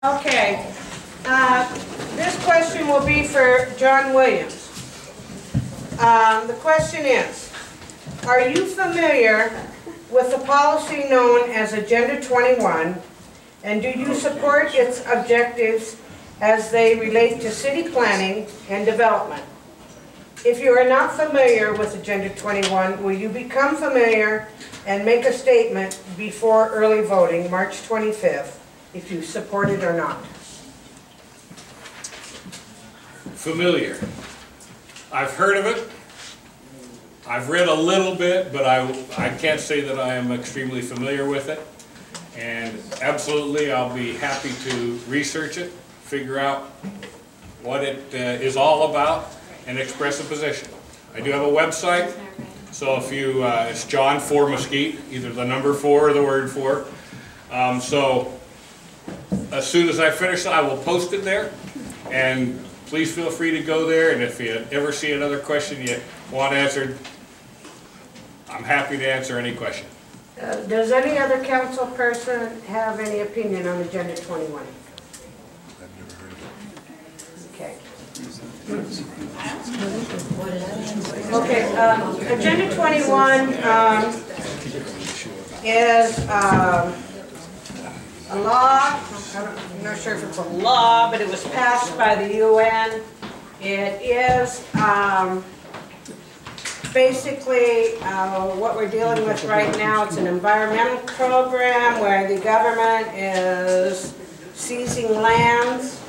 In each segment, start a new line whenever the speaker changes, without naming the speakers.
Okay, this question will be for John Williams. The question is, are you familiar with the policy known as Agenda 21, and do you support its objectives as they relate to city planning and development? If you are not familiar with Agenda 21, will you become familiar and make a statement before early voting, March 25th? If you support it or not.
Familiar. I've heard of it. I've read a little bit, but I can't say that I am extremely familiar with it. And absolutely, I'll be happy to research it, figure out what it is all about, and express a position. I do have a website, so if you, it's John for Mesquite, either the number 4 or the word 4. So as soon as I finish, I will post it there, and please feel free to go there, and if you ever see another question you want answered, I'm happy to answer any question.
Does any other council person have any opinion on Agenda 21?
I've never heard of it.
Okay. Okay, Agenda 21 is a law. I'm not sure if it's a law, but it was passed by the UN. It is basically what we're dealing with right now. It's an environmental program where the government is seizing lands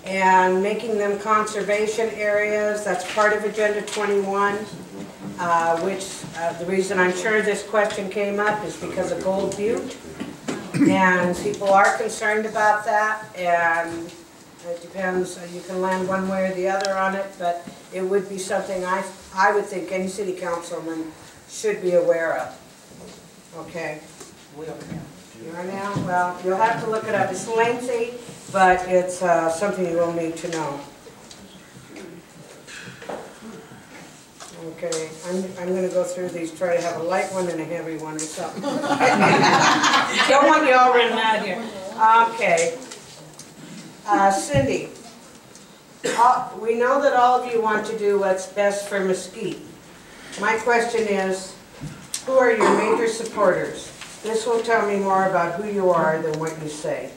and making them conservation areas. That's part of Agenda 21. The reason I'm sure this question came up is because of Gold Butte, and people are concerned about that, and it depends, you can land one way or the other on it, but it would be something I would think any city councilman should be aware of. Okay? We are now. You are now? Well, you'll have to look it up. It's lengthy, but it's something you will need to know. Okay, I'm going to go through these, try to have a light one and a heavy one or something. Don't want you all running out here. Okay. Cindy, we know that all of you want to do what's best for Mesquite. My question is, who are your major supporters? This will tell me more about who you are than what you say.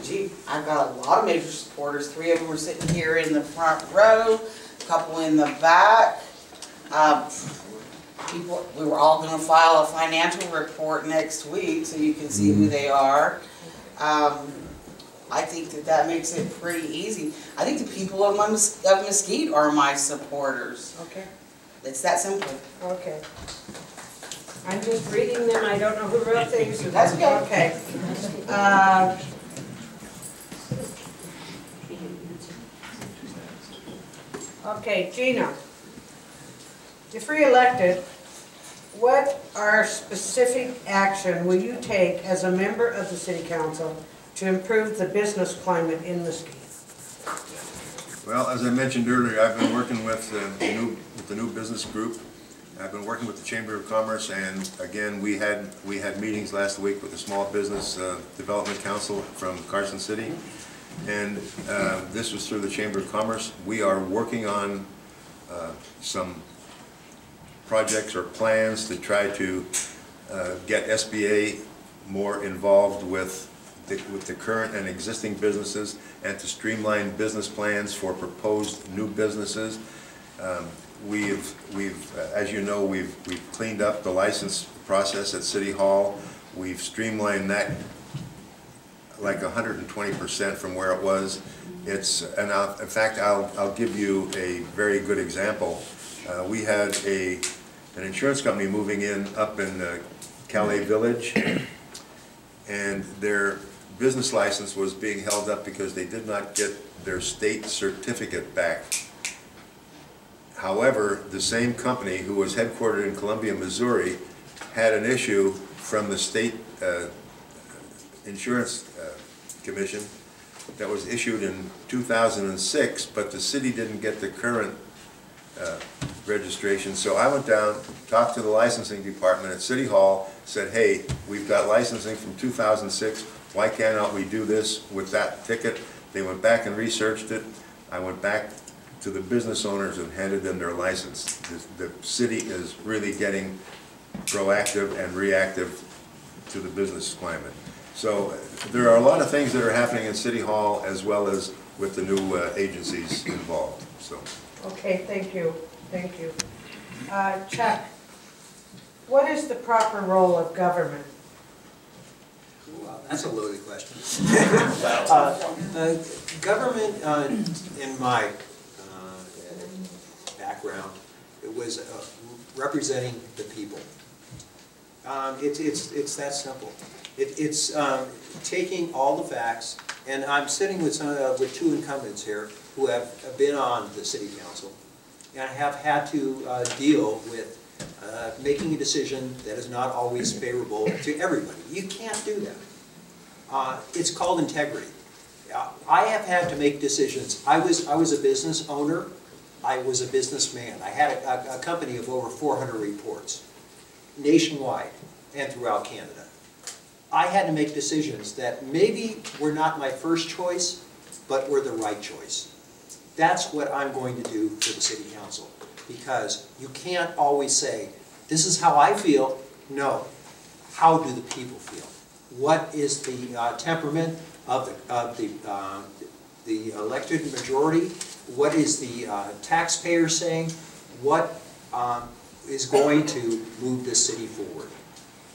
Gee, I've got a lot of major supporters. 3 of them are sitting here in the front row. Couple in the back. We were all going to file a financial report next week so you can see who they are. I think that makes it pretty easy. I think the people of Mesquite are my supporters.
Okay.
It's that simple.
Okay. I'm just reading them. I don't know who wrote these.
That's okay.
Okay. Okay, Gina, if re-elected, what are specific action will you take as a member of the City Council to improve the business climate in Mesquite?
Well, as I mentioned earlier, I've been working with the new business group. I've been working with the Chamber of Commerce, and again, we had meetings last week with the Small Business Development Council from Carson City. And this was through the Chamber of Commerce. We are working on some projects or plans to try to get SBA more involved with the current and existing businesses, and to streamline business plans for proposed new businesses. As you know, we've cleaned up the license process at City Hall. We've streamlined that like 120% from where it was. In fact, I'll give you a very good example. We had an insurance company moving in up in Calais Village, and their business license was being held up because they did not get their state certificate back. However, the same company, who was headquartered in Columbia, Missouri, had an issue from the state insurance commission that was issued in 2006, but the city didn't get the current registration. So I went down, talked to the licensing department at City Hall, said, hey, we've got licensing from 2006, why cannot we do this with that ticket? They went back and researched it. I went back to the business owners and handed them their license. The city is really getting proactive and reactive to the business climate. So there are a lot of things that are happening in City Hall as well as with the new agencies involved. So.
Okay, thank you, thank you. Chuck, what is the proper role of government?
Well, that's a loaded question. Government, in my background, it was representing the people. It's that simple. It's taking all the facts, and I'm sitting with two incumbents here who have been on the city council and have had to deal with making a decision that is not always favorable to everybody. You can't do that. It's called integrity. I have had to make decisions. I was a business owner. I was a businessman. I had a company of over 400 reports, nationwide and throughout Canada. I had to make decisions that maybe were not my first choice, but were the right choice. That's what I'm going to do for the City Council, because you can't always say, this is how I feel. No, how do the people feel? What is the temperament of the elected majority? What is the taxpayer saying? What is going to move this city forward?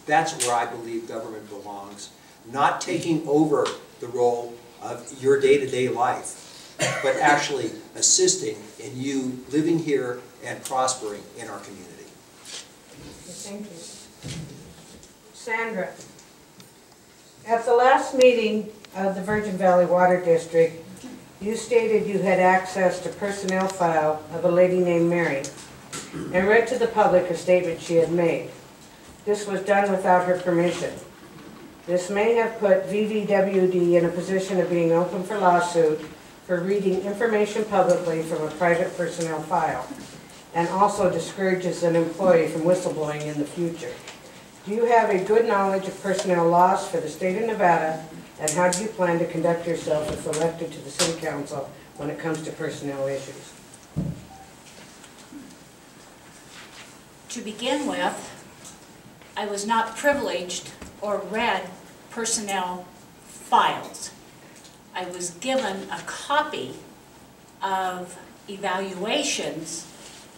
That's where I believe government belongs. Not taking over the role of your day-to-day life, but actually assisting in you living here and prospering in our community.
Thank you. Sandra, at the last meeting of the Virgin Valley Water District, you stated you had access to personnel file of a lady named Mary and read to the public a statement she had made. This was done without her permission. This may have put VVWD in a position of being open for lawsuit for reading information publicly from a private personnel file, and also discourages an employee from whistleblowing in the future. Do you have a good knowledge of personnel laws for the state of Nevada, and how do you plan to conduct yourself if elected to the City Council when it comes to personnel issues?
To begin with, I was not privileged or read personnel files. I was given a copy of evaluations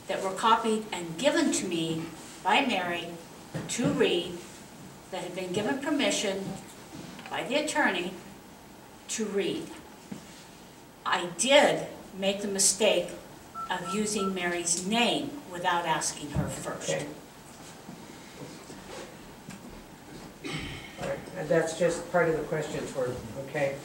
that were copied and given to me by Mary to read, that had been given permission by the attorney to read. I did make the mistake of using Mary's name without asking her first.
Okay. All right. And that's just part of the questions for, okay.